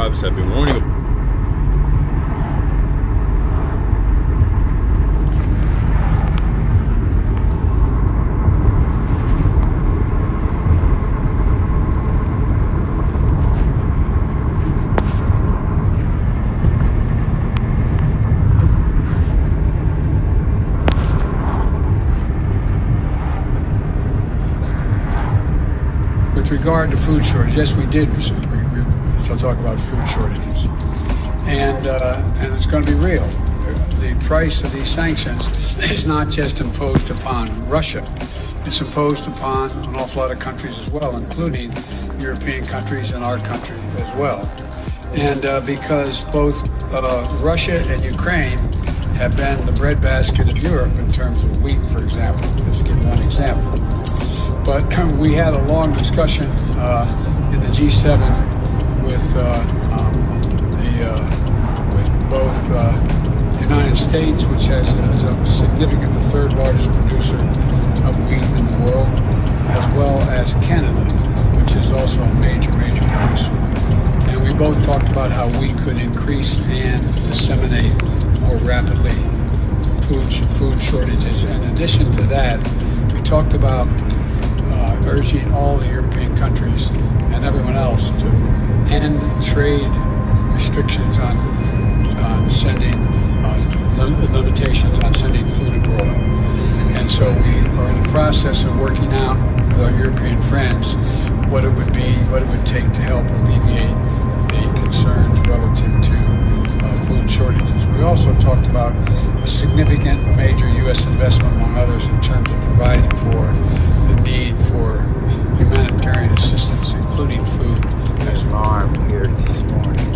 arrives have been warning. With regard to food shortage, yes, we did. So I'll talk about food shortages, and it's going to be real. The price of these sanctions is not just imposed upon Russia; it's imposed upon an awful lot of countries as well, including European countries and our country as well. And because both Russia and Ukraine have been the breadbasket of Europe in terms of wheat, for example, just to give one example. But we had a long discussion in the G7 with both the United States, which is a significant, the third largest producer of wheat in the world, as well as Canada, which is also a major producer. And we both talked about how we could increase and disseminate more rapidly food shortages. In addition to that, we talked about urging all the European countries and everyone else to end trade restrictions on sending limitations on sending food abroad. And so we are in the process of working out with our European friends what it would take to help alleviate the concerns relative to food shortages. We also talked about a significant major U.S. investment, among others, in terms of providing for the need for humanitarian assistance, including food. Alarm here this morning,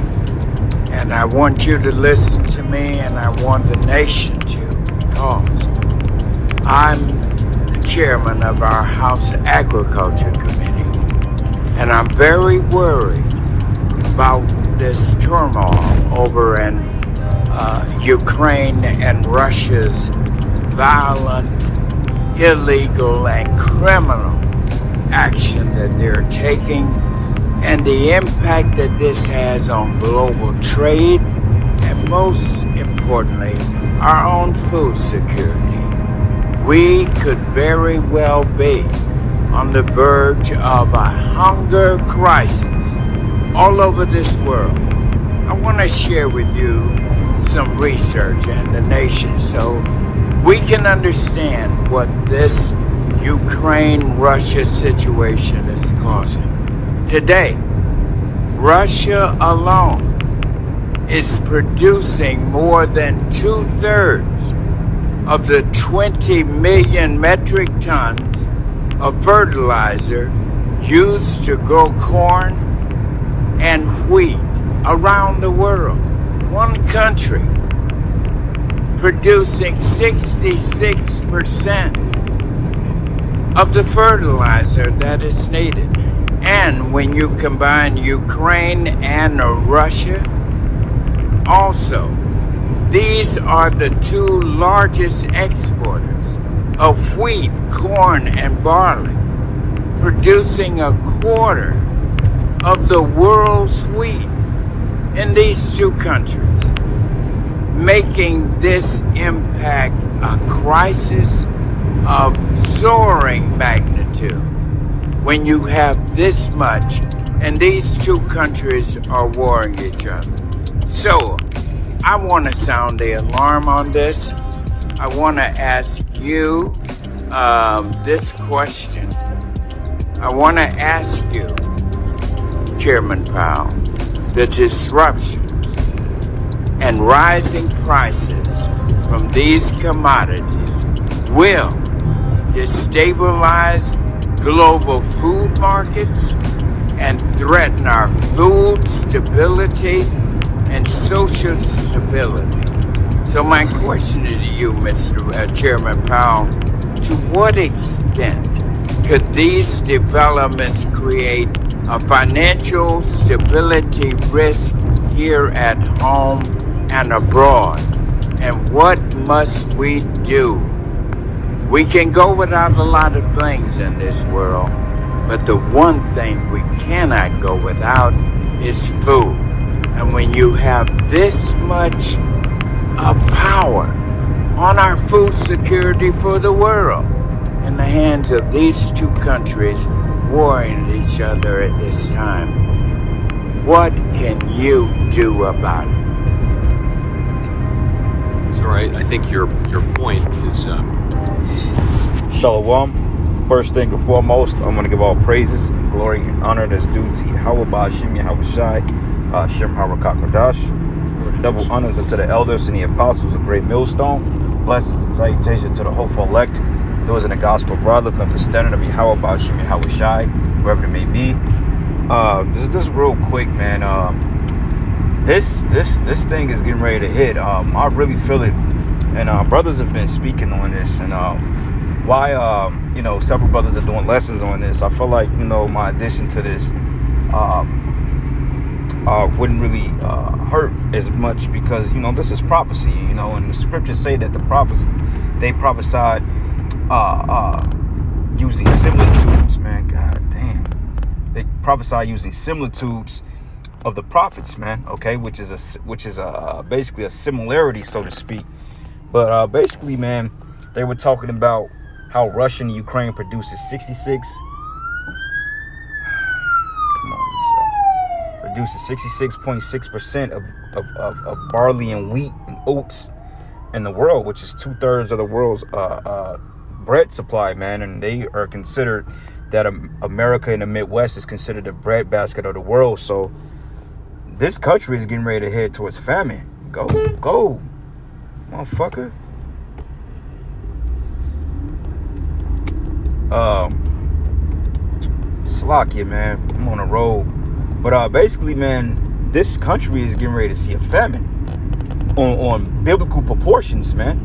and I want you to listen to me, and I want the nation to, because I'm the chairman of our House Agriculture Committee, and I'm very worried about this turmoil over in Ukraine and Russia's violent, illegal, and criminal action that they're taking, and the impact that this has on global trade, and most importantly, our own food security. We could very well be on the verge of a hunger crisis all over this world. I want to share with you some research and the nation so we can understand what this Ukraine-Russia situation is causing. Today, Russia alone is producing more than 2/3 of the 20 million metric tons of fertilizer used to grow corn and wheat around the world. One country producing 66% of the fertilizer that is needed. And when you combine Ukraine and Russia, also, these are the two largest exporters of wheat, corn, and barley, producing a quarter of the world's wheat in these two countries, making this impact a crisis of soaring magnitude when you have this much and these two countries are warring each other. So I want to sound the alarm on this. I want to ask you this question. I want to ask you, Chairman Powell, the disruptions and rising prices from these commodities will destabilize global food markets and threaten our food stability and social stability. So my question to you, Mr. Chairman Powell, to what extent could these developments create a financial stability risk here at home and abroad? And what must we do? We can go without a lot of things in this world, but the one thing we cannot go without is food. And when you have this much of power on our food security for the world in the hands of these two countries warring each other at this time, what can you do about it? So, right, I think your point is Shalom. First thing and foremost, I'm going to give all praises and glory and honor that's due to Yahweh Ba'ashim Yahweh Shai, Shem HaRakakwadash. Double honors unto the elders and the apostles of Great Millstone. Blessings and salutations to the hopeful elect, those in the gospel brother, from the standard of Yahweh Ba'ashim Yahweh Shai, wherever it may be. Just real quick, man. This thing is getting ready to hit. I really feel it, and brothers have been speaking on this, and why several brothers are doing lessons on this. I feel like my addition to this wouldn't really hurt as much, because this is prophecy, and the scriptures say that the prophets, they prophesied using similitudes. Man, god damn, they prophesied using similitudes of the prophets, man. Okay, which is basically a similarity, so to speak. But basically, man, they were talking about how Russia and Ukraine produces 66.6% of barley and wheat and oats in the world, which is 2/3 of the world's bread supply, man. And they are considered that America in the Midwest is considered the bread basket of the world. So this country is getting ready to head towards famine. Go, motherfucker. Slocky, man. I'm on a roll. But basically, man, this country is getting ready to see a famine on biblical proportions, man.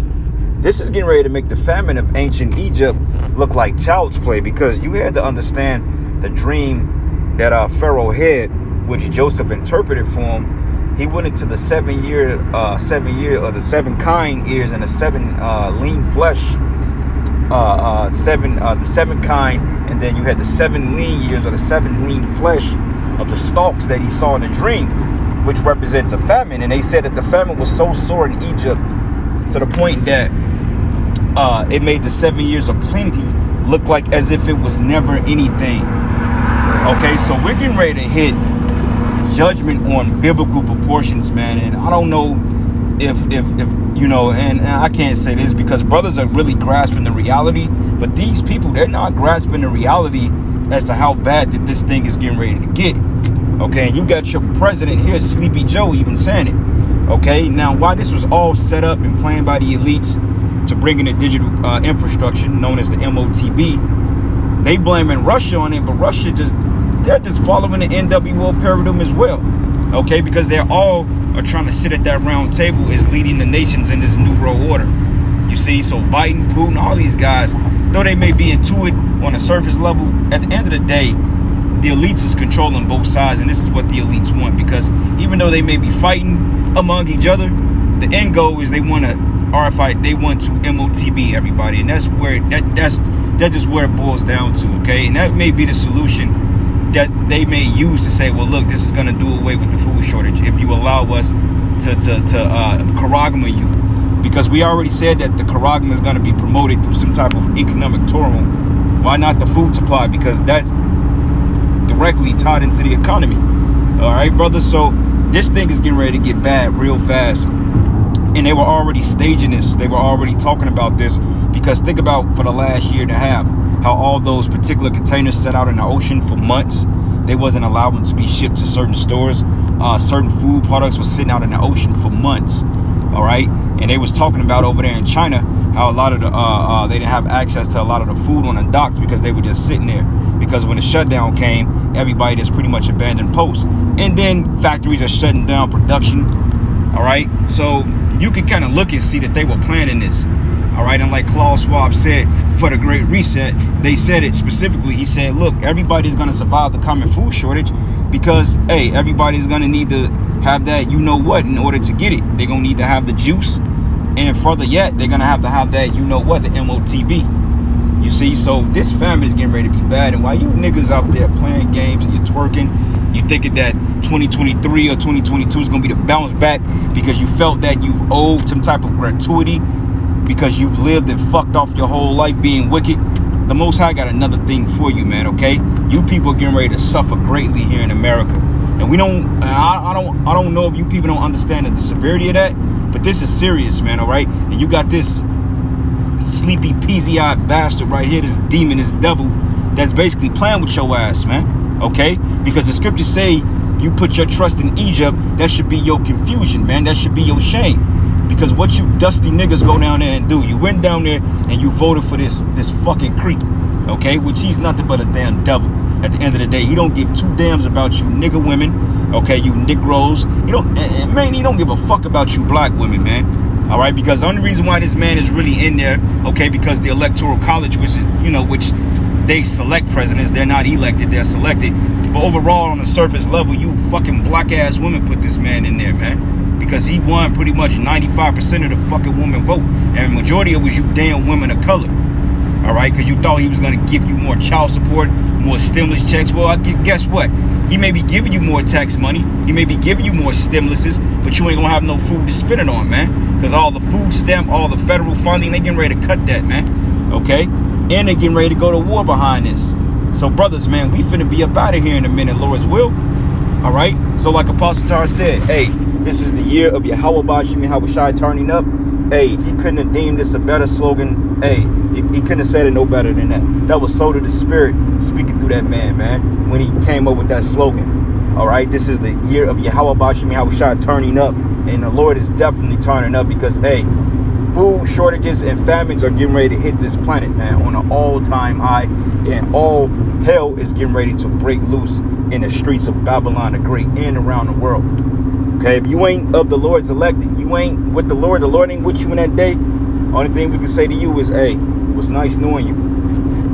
This is getting ready to make the famine of ancient Egypt look like child's play, because you had to understand the dream that Pharaoh had, which Joseph interpreted for him. He went into the 7 kind ears and the 7 lean flesh. The 7 kind, and then you had the 7 lean years, or the 7 lean flesh of the stalks that he saw in the dream, which represents a famine. And they said that the famine was so sore in Egypt to the point that it made the 7 years of plenty look like as if it was never anything. Okay, so we're getting ready to hit judgment on biblical proportions, man. And I don't know if and I can't say this because brothers are really grasping the reality, but these people, they're not grasping the reality as to how bad that this thing is getting ready to get. Okay, and you got your president here, Sleepy Joe, even saying it. Okay, now why this was all set up and planned by the elites to bring in a digital infrastructure known as the MOTB, they blaming Russia on it, but Russia they're just following the NWO paradigm as well. Okay, because they're all are trying to sit at that round table as leading the nations in this new world order. You see, so Biden, Putin, all these guys, though they may be into it on a surface level, at the end of the day, the elites is controlling both sides, and this is what the elites want. Because even though they may be fighting among each other, the end goal is they want to RFI, they want to MOTB everybody, and that's just where it boils down to. Okay, and that may be the solution that they may use to say, well, look, this is going to do away with the food shortage if you allow us to Karagma you. Because we already said that the Karagma is going to be promoted through some type of economic tourism. Why not the food supply? Because that's directly tied into the economy. All right, brother. So this thing is getting ready to get bad real fast. And they were already staging this. They were already talking about this, because think about for the last year and a half, how all those particular containers sat out in the ocean for months. They wasn't allowed them to be shipped to certain stores. Certain food products were sitting out in the ocean for months. All right. And they was talking about over there in China how a lot of the they didn't have access to a lot of the food on the docks because they were just sitting there. Because when the shutdown came, everybody just pretty much abandoned posts. And then factories are shutting down production. All right. So you can kind of look and see that they were planning this. All right. And like Klaus Schwab said for the Great Reset, they said it specifically. He said, look, everybody's going to survive the common food shortage because, hey, everybody's going to need to have that, you know what, in order to get it. They're going to need to have the juice. And further yet, they're going to have that, you know what, the MOTB. You see, so this famine is getting ready to be bad. And while you niggas out there playing games and you're twerking, you thinking that 2023 or 2022 is going to be the bounce back because you felt that you've owed some type of gratuity because you've lived and fucked off your whole life being wicked. The Most High got another thing for you, man, okay? You people are getting ready to suffer greatly here in America. And we don't, I don't know if you people don't understand the severity of that, but this is serious, man, all right? And you got this sleepy, peasy-eyed bastard right here, this demon, this devil, that's basically playing with your ass, man, okay? Because the scriptures say you put your trust in Egypt, that should be your confusion, man. That should be your shame. Because what you dusty niggas go down there and do, you went down there and you voted for this fucking creep, okay? Which he's nothing but a damn devil. At the end of the day, he don't give two damns about you nigger women, okay? You Negroes. He don't give a fuck about you black women, man. All right, because the only reason why this man is really in there, okay, because the Electoral College, which is, which they select presidents, they're not elected, they're selected. But overall, on the surface level, you fucking black ass women put this man in there, man. Because he won pretty much 95% of the fucking woman vote. And majority of it was you damn women of color. All right, because you thought he was going to give you more child support, more stimulus checks. Well, guess what? He may be giving you more tax money. He may be giving you more stimuluses, but you ain't going to have no food to spend it on, man. Because all the food stamp, all the federal funding, they getting ready to cut that, man. Okay? And they getting ready to go to war behind this. So, brothers, man, we finna be up out of here in a minute, Lord's will. All right? So, like Apostle Tar said, hey, this is the year of Yahweh Bashim Yahweh Shai turning up. Hey, he couldn't have deemed this a better slogan. Hey, he couldn't have said it no better than that. That was so to the spirit speaking through that man, when he came up with that slogan. All right, this is the year of Yahweh Bashim Yahweh Shai turning up. And the Lord is definitely turning up because, hey, food shortages and famines are getting ready to hit this planet, man, on an all-time high. And all hell is getting ready to break loose in the streets of Babylon the Great and around the world. Okay, if you ain't of the Lord's elected, you ain't with the Lord ain't with you in that day, only thing we can say to you is, hey, it was nice knowing you.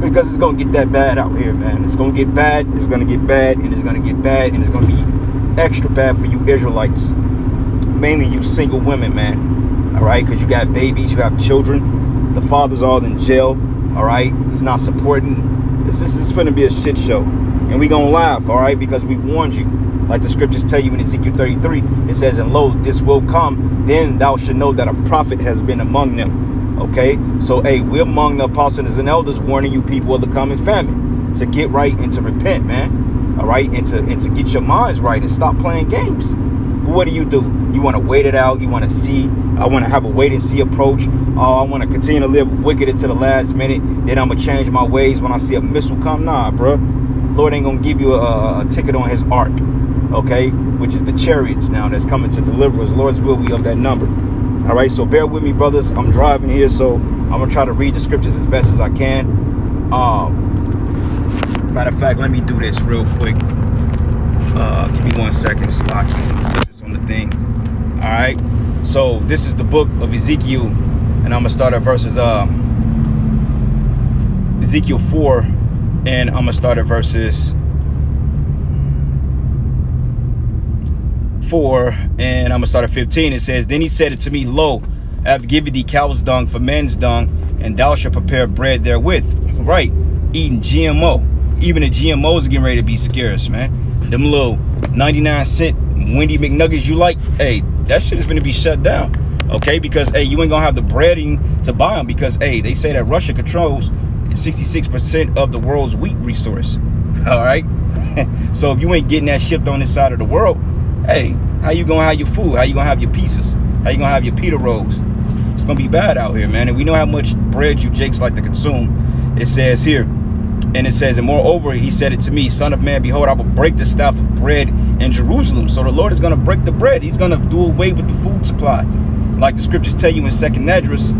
Because it's going to get that bad out here, man. It's going to get bad, it's going to get bad, and it's going to get bad, and it's going to be extra bad for you Israelites. Mainly you single women, man. All right, because you got babies, you have children. The father's all in jail, all right? He's not supporting. This is going to be a shit show. And we going to laugh, all right, because we've warned you. Like the scriptures tell you in Ezekiel 33, it says, and lo, this will come, then thou should know that a prophet has been among them. Okay, so hey, we're among the apostles and elders warning you people of the coming famine to get right and to repent, man. All right, and to get your minds right and stop playing games. But what do? You want to wait it out. You want to see. I want to have a wait and see approach. Oh, I want to continue to live wicked until the last minute. Then I'm gonna change my ways when I see a missile come. Nah, bro. Lord ain't gonna give you a ticket on his ark. Okay, which is the chariots now that's coming to deliver us. Lord's will, we of that number. All right, so bear with me, brothers. I'm driving here, so I'm gonna try to read the scriptures as best as I can. Matter of fact, let me do this real quick. Give me 1 second, Slocky. Put this on the thing. All right, so this is the book of Ezekiel, and I'm gonna start at verses Ezekiel 4, and I'm gonna start at verses 4, and I'm gonna start at 15. It says, then he said it to me, lo, I have given thee cow's dung for men's dung, and thou shalt prepare bread therewith. Right, eating GMO. Even the GMOs are getting ready to be scarce, man. Them little 99-cent Wendy McNuggets you like, hey, that shit is gonna be shut down. Okay, because hey, you ain't gonna have the breading to buy them because hey, they say that Russia controls 66% of the world's wheat resource. All right, so if you ain't getting that shipped on this side of the world, hey, how you gonna have your food? How you gonna have your pieces? How you gonna have your pita rolls? It's gonna be bad out here, man. And we know how much bread you jakes like to consume. It says here, and it says, and moreover, he said it to me, son of man, behold, I will break the staff of bread in Jerusalem. So the Lord is gonna break the bread. He's gonna do away with the food supply. Like the scriptures tell you in 2nd Esdras,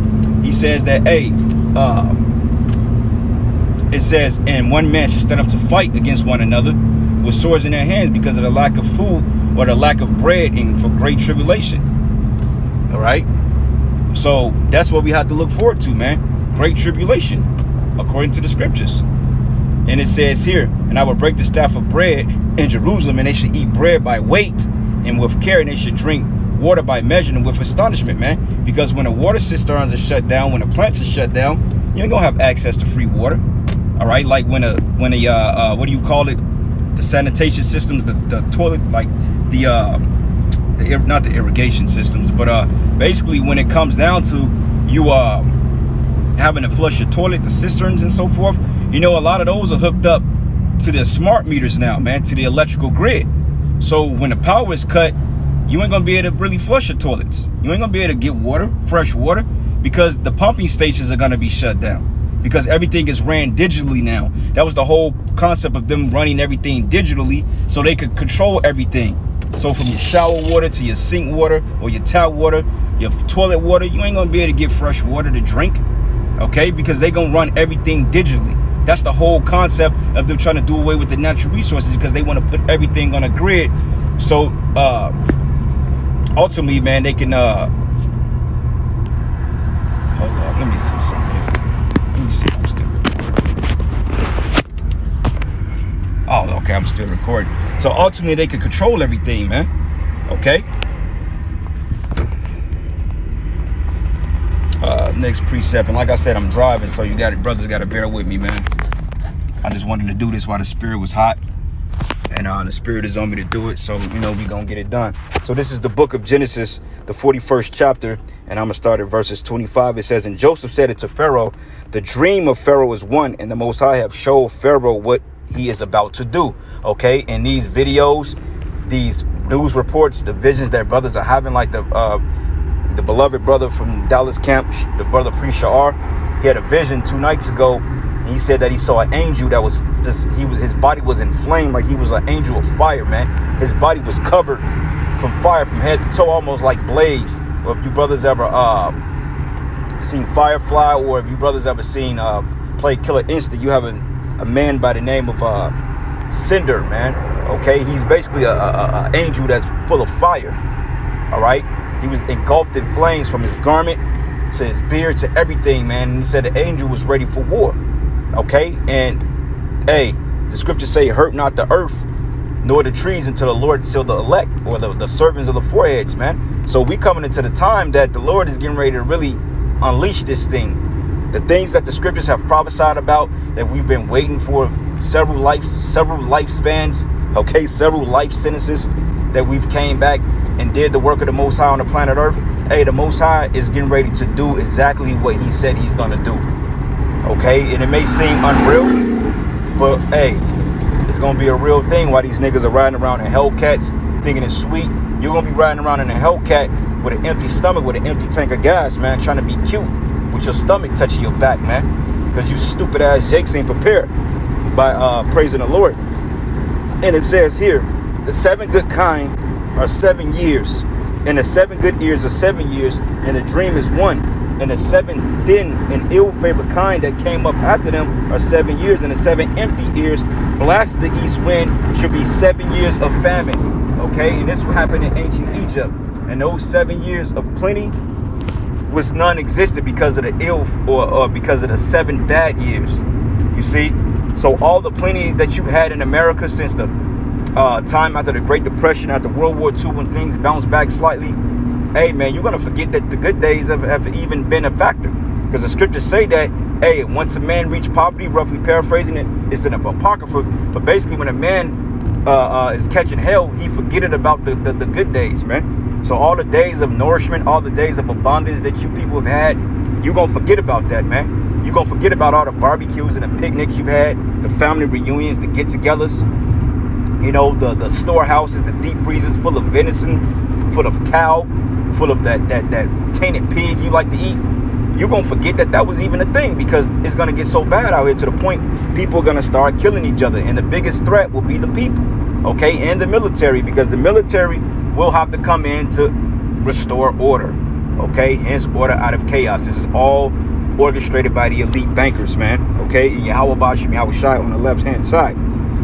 he says that, hey, it says, and one man should stand up to fight against one another with swords in their hands because of the lack of food or the lack of bread and for great tribulation. All right, so that's what we have to look forward to, man. Great tribulation, according to the scriptures. And it says here, and I will break the staff of bread in Jerusalem, and they should eat bread by weight and with care, and they should drink water by measure and with astonishment, man. Because when the water cisterns are shut down, when the plants are shut down, you ain't gonna have access to free water. All right, like when a what do you call it? the sanitation systems, the toilet, like not the irrigation systems, but basically when it comes down to you having to flush your toilet, the cisterns and so forth, you know, a lot of those are hooked up to the smart meters now, man, to the electrical grid. So when the power is cut, you ain't gonna be able to really flush your toilets. You ain't gonna be able to get water, fresh water, because the pumping stations are gonna be shut down, because everything is ran digitally now. That was the whole concept of them running everything digitally so they could control everything. So from your shower water to your sink water or your tap water, your toilet water, you ain't gonna be able to get fresh water to drink, okay? Because they gonna run everything digitally. That's the whole concept of them trying to do away with the natural resources, because they want to put everything on a grid. So ultimately, man, they can hold on, let me see something here. Let me see if I'm still recording. Oh, okay, I'm still recording. So ultimately they can control everything, man. Okay. Next precept, and like I said, I'm driving, so you got it, brothers got to bear with me, man. I just wanted to do this while the spirit was hot, and the spirit is on me to do it, so you know we gonna get it done. So this is the book of Genesis, the 41st chapter, and I'm gonna start at verses 25. It says, and Joseph said it to Pharaoh, the dream of Pharaoh is one, and the Most High have showed Pharaoh what he is about to do. Okay, in these videos, these news reports, the visions that brothers are having, like the beloved brother from Dallas camp, the brother Priest Sha'ar, he had a vision 2 nights ago. He said that he saw an angel that was just, his body was inflamed like he was an angel of fire, man. His body was covered from fire from head to toe, almost like blaze. Or if you brothers ever seen Firefly, or if you brothers ever seen play Killer Instinct, you have a man by the name of Cinder, man. Okay, he's basically a angel that's full of fire. All right, he was engulfed in flames from his garment to his beard to everything, man. And he said the angel was ready for war. Okay, and hey, the scriptures say, hurt not the earth nor the trees until the Lord seal the elect, or the servants of the foreheads, man. So we coming into the time that the Lord is getting ready to really unleash this thing. The things that the scriptures have prophesied about, that we've been waiting for several lifespans, okay, several life sentences, that we've came back and did the work of the Most High on the planet Earth. Hey, the Most High is getting ready to do exactly what he said he's gonna do. Okay, and it may seem unreal, but hey, it's gonna be a real thing. While these niggas are riding around in Hellcats thinking it's sweet, you're gonna be riding around in a Hellcat with an empty stomach, with an empty tank of gas, man, trying to be cute with your stomach touching your back, man, because you stupid ass Jakes ain't prepared by praising the Lord. And it says here, the 7 good kind are 7 years, and the 7 good years are 7 years, and the dream is 1. And the 7 thin and ill-favored kind that came up after them are 7 years, and the 7 empty ears blasted the east wind should be 7 years of famine. Okay, and this will happen in ancient Egypt. And those 7 years of plenty was non-existent because of the ill, or because of the 7 bad years. You see, so all the plenty that you've had in America since the time after the Great Depression, after World War II, when things bounced back slightly, hey man, you're gonna forget that the good days have even been a factor, because the scriptures say that, hey, once a man reached poverty, roughly paraphrasing it, it's in an apocrypha, but basically when a man is catching hell, he forgetted about the good days, man. So all the days of nourishment, all the days of abundance that you people have had, you're gonna forget about that, man. You're gonna forget about all the barbecues and the picnics you've had, the family reunions, the get-togethers, you know, the storehouses, the deep freezers full of venison, full of cow, full of that tainted pig you like to eat. You're gonna forget that was even a thing, because it's gonna get so bad out here to the point people are gonna start killing each other, and the biggest threat will be the people, okay, and the military, because the military will have to come in to restore order, okay, hence order out of chaos. This is all orchestrated by the elite bankers, man, okay, and Yahweh Bashim, Yahweh Shai on the left hand side.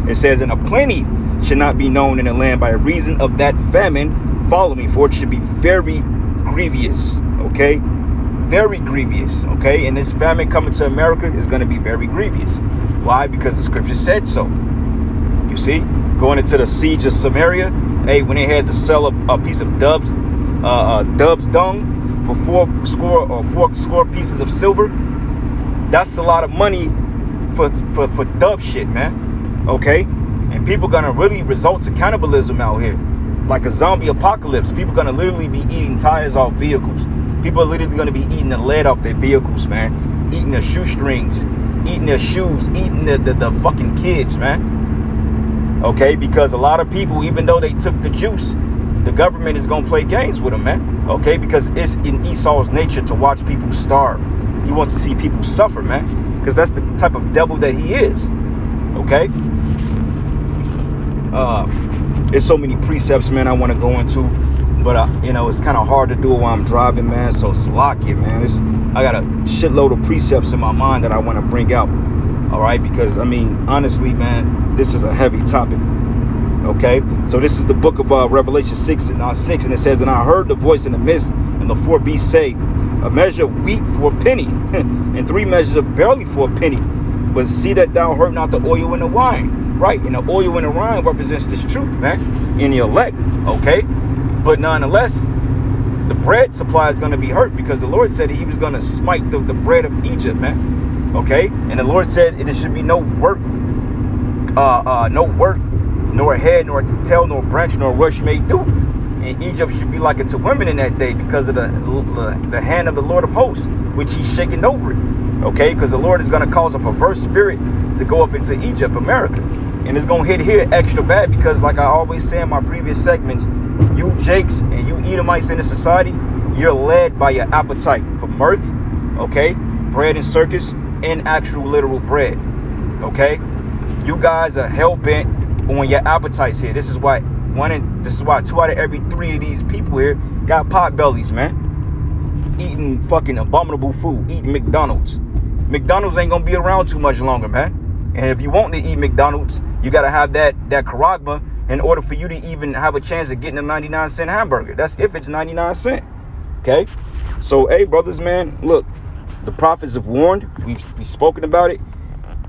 It says, and a plenty should not be known in the land by reason of that famine. Follow me, for it should be very grievous, okay, very grievous, okay, and this famine coming to America is going to be very grievous. Why? Because the scripture said so. You see, going into the siege of Samaria, hey, when they had to sell a piece of dove's dung for 4 score pieces of silver, that's a lot of money for dove shit, man. Okay, And people gonna really result to cannibalism out here. Like a zombie apocalypse. People gonna literally be eating tires off vehicles. People are literally gonna be eating the lead off their vehicles, man. Eating their shoestrings, eating their shoes, eating the fucking kids, man. Okay, because a lot of people, even though they took the juice, the government is gonna play games with them, man. Okay, because it's in Esau's nature to watch people starve. He wants to see people suffer, man, because that's the type of devil that he is. Okay. There's so many precepts, man, I want to go into, but you know, it's kind of hard to do it while I'm driving, man. So slack it, man. I got a shitload of precepts in my mind that I want to bring out. All right, because I mean, honestly, man, this is a heavy topic. Okay, so this is the book of Revelation 6 and it says, and I heard the voice in the midst and the four beasts say, a measure of wheat for a penny, and 3 measures of barley for a penny. But see that thou hurt not the oil and the wine. Right, and the oil and the wine represents this truth, man, in the elect. Okay, but nonetheless, the bread supply is going to be hurt because the Lord said he was going to smite the bread of Egypt, man. Okay, and the Lord said it should be no work, nor head, nor tail, nor branch, nor rush you may do. And Egypt should be like it to women in that day because of the hand of the Lord of hosts, which he's shaking over it. Okay, because the Lord is going to cause a perverse spirit to go up into Egypt, America. And it's going to hit here extra bad because, like I always say in my previous segments, you Jakes and you Edomites in the society, you're led by your appetite for mirth, okay, bread and circus, and actual literal bread, okay? You guys are hell-bent on your appetites here. This is why 2 out of every 3 of these people here got pot bellies, man. Eating fucking abominable food, eating McDonald's. McDonald's ain't gonna be around too much longer, man. And if you want to eat McDonald's, you gotta have that charagma in order for you to even have a chance of getting a 99-cent hamburger. That's if it's 99 cents. Okay? So, hey, brothers, man, look, the prophets have warned. We've spoken about it.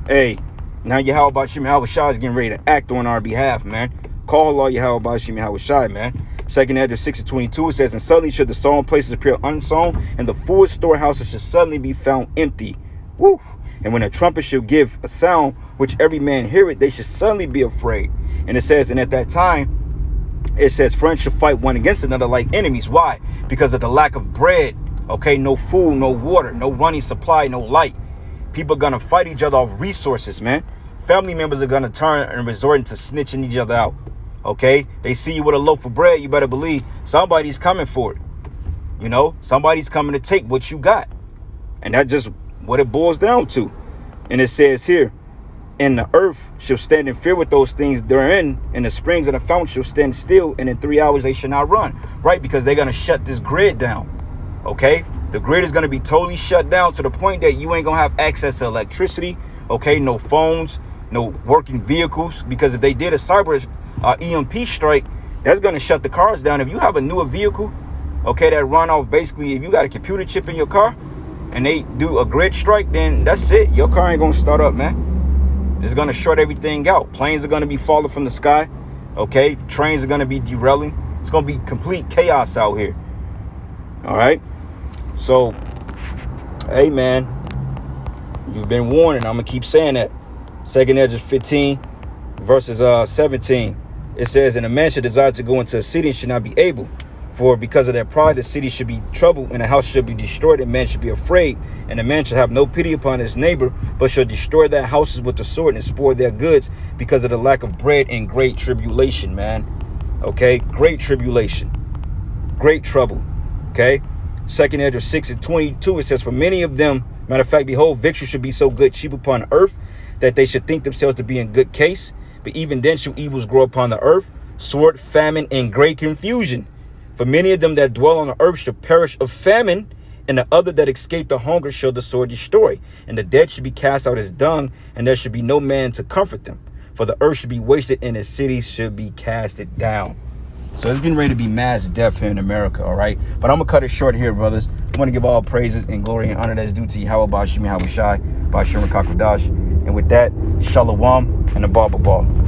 Hey, now Yahweh Shai is getting ready to act on our behalf, man. Call Allah Yahweh Shai, man. 2nd Ezra 6:22, it says, and suddenly should the sown places appear unsown, and the full storehouses should suddenly be found empty. Woo! And when a trumpet shall give a sound, which every man hear it, they should suddenly be afraid. And it says, and at that time, it says, friends should fight one against another like enemies. Why? Because of the lack of bread. Okay, no food, no water, no running supply, no light. People are going to fight each other off resources, man. Family members are going to turn and resort to snitching each other out. Okay, they see you with a loaf of bread, you better believe somebody's coming for it. You know, somebody's coming to take what you got. And that's just what it boils down to. And it says here, and the earth shall stand in fear with those things therein, and the springs of the fountain shall stand still, and in 3 hours they shall not run. Right, because they're going to shut this grid down. Okay, the grid is going to be totally shut down to the point that you ain't going to have access to electricity. Okay, no phones, no working vehicles, because if they did a cyber EMP strike, that's going to shut the cars down. If you have a newer vehicle, okay, that run off, basically, if you got a computer chip in your car and they do a grid strike, then that's it. Your car ain't going to start up, man. It's going to shut everything out. Planes are going to be falling from the sky. Okay, trains are going to be derailing. It's going to be complete chaos out here. All right. So, hey, man, you've been warned, and I'm going to keep saying that. 2nd Ezra 15 verses 17. It says, and a man should desire to go into a city and should not be able. For because of their pride, the city should be troubled, and the house should be destroyed, and man should be afraid. And the man should have no pity upon his neighbor, but shall destroy their houses with the sword and spoil their goods because of the lack of bread and great tribulation, man. Okay, great tribulation. Great trouble. Okay. 2nd Ezra 6:22, it says, for many of them, matter of fact, behold, victuals should be so good cheap upon earth, that they should think themselves to be in good case. But even then shall evils grow upon the earth, sword, famine, and great confusion. For many of them that dwell on the earth shall perish of famine, and the other that escape the hunger shall the sword destroy. And the dead should be cast out as dung, and there should be no man to comfort them. For the earth should be wasted, and the cities should be casted down. So it's getting ready to be mass death here in America, all right? But I'm going to cut it short here, brothers. I want to give all praises and glory and honor that's due to Yahweh Bashim Yahweh Shai, Bashim Rakakwadash. And with that, Shalom and a Baba Ball.